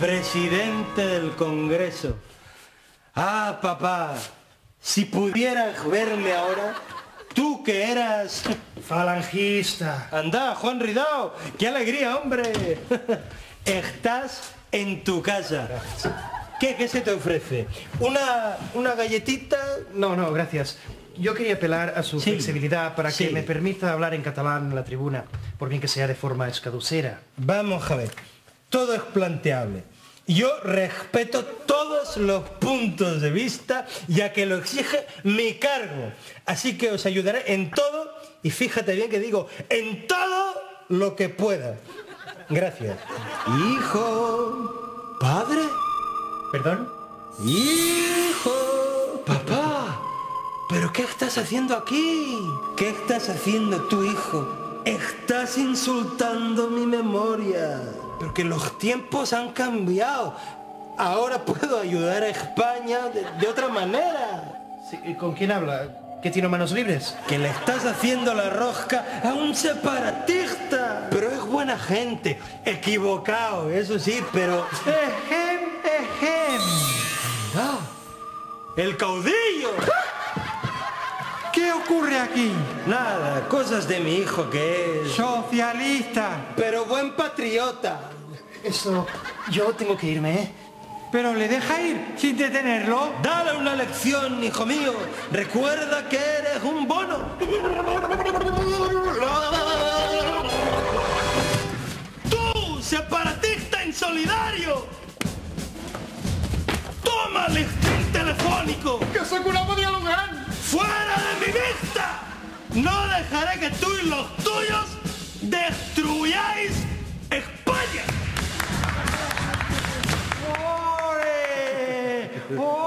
presidente del Congreso. Ah, papá, si pudieras verme ahora, tú que eras... falangista. Anda, Juan Ridao, qué alegría, hombre. Estás en tu casa. ¿Qué se te ofrece? ¿Una galletita? No, gracias. Yo quería apelar a su flexibilidad para que me permita hablar en catalán en la tribuna, por bien que sea de forma escaducera. Vamos a ver, todo es planteable. Yo respeto todos los puntos de vista, ya que lo exige mi cargo. Así que os ayudaré en todo, y fíjate bien que digo, en todo lo que pueda. Gracias. Hijo, padre. ¿Perdón? Hijo, papá. ¿Pero qué estás haciendo aquí? ¿Qué estás haciendo tú, hijo? Estás insultando mi memoria. Porque los tiempos han cambiado. Ahora puedo ayudar a España de otra manera. Sí, ¿con quién habla? ¿Que tiene manos libres? Que le estás haciendo la rosca a un separatista. Pero es buena gente. Equivocado, eso sí, pero... Ejem. ¡Ah! ¡El caudillo! ¿Qué ocurre aquí? Nada, cosas de mi hijo que es... Socialista. Pero buen patriota. Eso, yo tengo que irme, ¿eh? ¿Pero le deja ir sin detenerlo? Dale una lección, hijo mío. Recuerda que eres un bono. ¡Tú, separatista insolidario! ¡Toma listín telefónico! ¡Que se curamos dialogar! ¡Fuera de mi vista! No dejaré que tú y los tuyos destruyáis España. ¡Ore! ¡Ore!